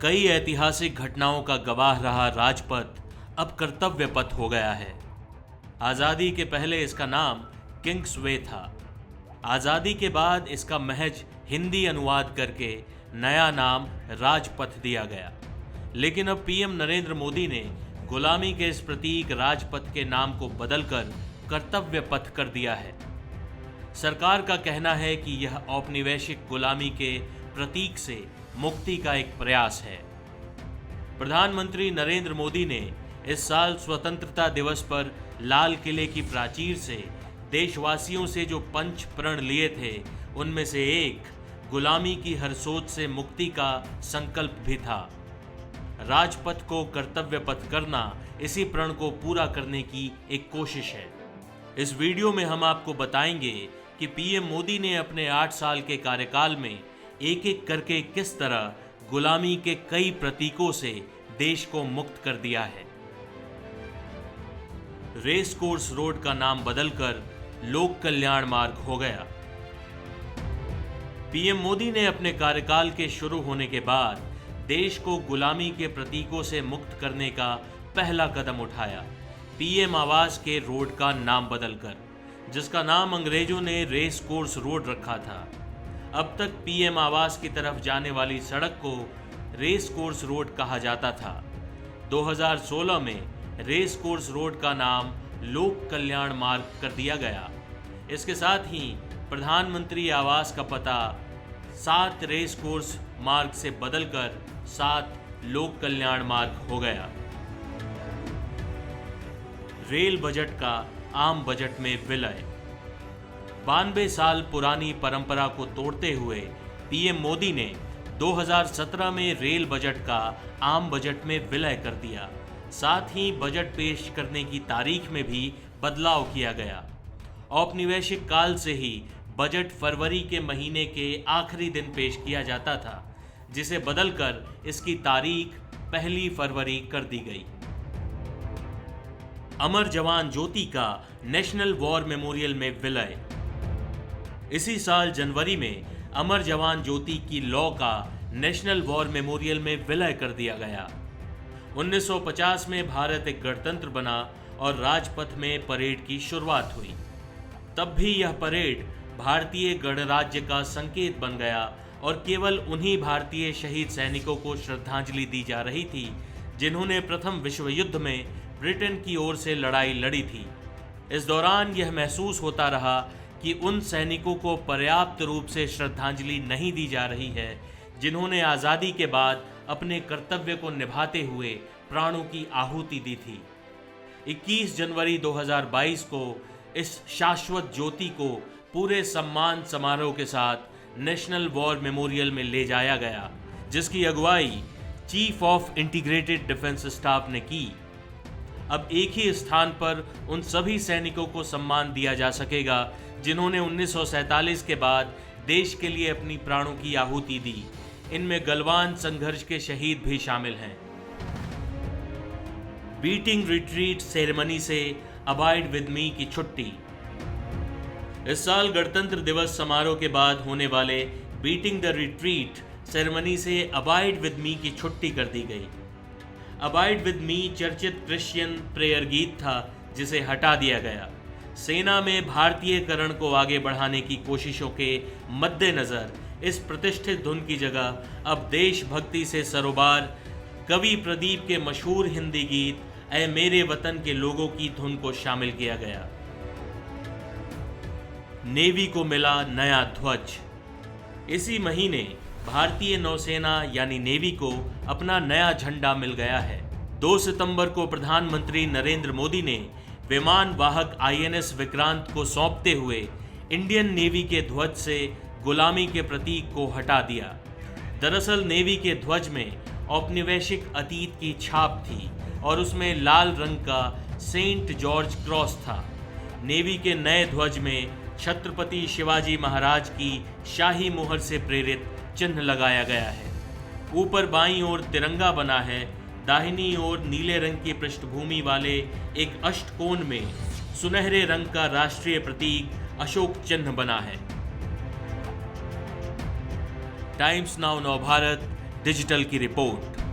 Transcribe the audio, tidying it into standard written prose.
कई ऐतिहासिक घटनाओं का गवाह रहा राजपथ अब कर्तव्य पथ हो गया है। आज़ादी के पहले इसका नाम किंग्सवे था। आज़ादी के बाद इसका महज हिंदी अनुवाद करके नया नाम राजपथ दिया गया। लेकिन अब पीएम नरेंद्र मोदी ने गुलामी के इस प्रतीक राजपथ के नाम को बदलकर कर्तव्य पथ कर दिया है। सरकार का कहना है कि यह औपनिवेशिक गुलामी के प्रतीक से मुक्ति का एक प्रयास है। प्रधानमंत्री नरेंद्र मोदी ने इस साल स्वतंत्रता दिवस पर लाल किले की प्राचीर से देशवासियों से जो पंच प्रण लिए थे, उनमें से एक गुलामी की हर सोच से मुक्ति का संकल्प भी था। राजपथ को कर्तव्य पथ करना इसी प्रण को पूरा करने की एक कोशिश है। इस वीडियो में हम आपको बताएंगे कि पीएम मोदी ने अपने 8 साल के कार्यकाल में एक एक करके किस तरह गुलामी के कई प्रतीकों से देश को मुक्त कर दिया है। रेस कोर्स रोड का नाम बदलकर लोक कल्याण मार्ग हो गया। पीएम मोदी ने अपने कार्यकाल के शुरू होने के बाद देश को गुलामी के प्रतीकों से मुक्त करने का पहला कदम उठाया, पीएम आवास के रोड का नाम बदलकर, जिसका नाम अंग्रेजों ने रेस कोर्स रोड रखा था। अब तक पीएम आवास की तरफ जाने वाली सड़क को रेस कोर्स रोड कहा जाता था। 2016 में रेस कोर्स रोड का नाम लोक कल्याण मार्ग कर दिया गया। इसके साथ ही प्रधानमंत्री आवास का पता 7 रेस कोर्स मार्ग से बदलकर 7 लोक कल्याण मार्ग हो गया। रेल बजट का आम बजट में विलय। 92 साल पुरानी परंपरा को तोड़ते हुए पीएम मोदी ने 2017 में रेल बजट का आम बजट में विलय कर दिया। साथ ही बजट पेश करने की तारीख में भी बदलाव किया गया। औपनिवेशिक काल से ही बजट फरवरी के महीने के आखिरी दिन पेश किया जाता था, जिसे बदलकर इसकी तारीख 1 फरवरी कर दी गई। अमर जवान ज्योति का नेशनल वॉर मेमोरियल में विलय। इसी साल जनवरी में अमर जवान ज्योति की लौ का नेशनल वॉर मेमोरियल में विलय कर दिया गया। 1950 में भारत एक गणतंत्र बना और राजपथ में परेड की शुरुआत हुई। तब भी यह परेड भारतीय गणराज्य का संकेत बन गया और केवल उन्हीं भारतीय शहीद सैनिकों को श्रद्धांजलि दी जा रही थी जिन्होंने प्रथम विश्व युद्ध में ब्रिटेन की ओर से लड़ाई लड़ी थी। इस दौरान यह महसूस होता रहा कि उन सैनिकों को पर्याप्त रूप से श्रद्धांजलि नहीं दी जा रही है जिन्होंने आज़ादी के बाद अपने कर्तव्य को निभाते हुए प्राणों की आहुति दी थी। 21 जनवरी 2022 को इस शाश्वत ज्योति को पूरे सम्मान समारोह के साथ नेशनल वॉर मेमोरियल में ले जाया गया, जिसकी अगुवाई chief of integrated defence staff ने की। अब एक ही स्थान पर उन सभी सैनिकों को सम्मान दिया जा सकेगा जिन्होंने 1947 के बाद देश के लिए अपनी प्राणों की आहुति दी। इनमें गलवान संघर्ष के शहीद भी शामिल हैं। बीटिंग रिट्रीट सेरेमनी से अबाइड विद मी की छुट्टी। इस साल गणतंत्र दिवस समारोह के बाद होने वाले बीटिंग द रिट्रीट सेरेमनी से अबाइड विद मी की छुट्टी कर दी गई। अबाइड विद मी चर्चित क्रिश्चियन प्रेयर गीत था, जिसे हटा दिया गया। सेना में भारतीयकरण को आगे बढ़ाने की कोशिशों के मद्देनजर इस प्रतिष्ठित धुन की जगह अब देशभक्ति से सरोबार कवि प्रदीप के मशहूर हिंदी गीत ऐ मेरे वतन के लोगों की धुन को शामिल किया गया। नेवी को मिला नया ध्वज। इसी महीने भारतीय नौसेना यानी नेवी को अपना नया झंडा मिल गया है। 2 सितंबर को प्रधानमंत्री नरेंद्र मोदी ने विमान वाहक INS विक्रांत को सौंपते हुए इंडियन नेवी के ध्वज से गुलामी के प्रतीक को हटा दिया। दरअसल नेवी के ध्वज में औपनिवेशिक अतीत की छाप थी और उसमें लाल रंग का सेंट जॉर्ज क्रॉस था। नेवी के नए ध्वज में छत्रपति शिवाजी महाराज की शाही मुहर से प्रेरित चिन्ह लगाया गया है। ऊपर बाईं ओर तिरंगा बना है। दाहिनी ओर नीले रंग की पृष्ठभूमि वाले एक अष्टकोण में सुनहरे रंग का राष्ट्रीय प्रतीक अशोक चिन्ह बना है। टाइम्स नाउ नव भारत डिजिटल की रिपोर्ट।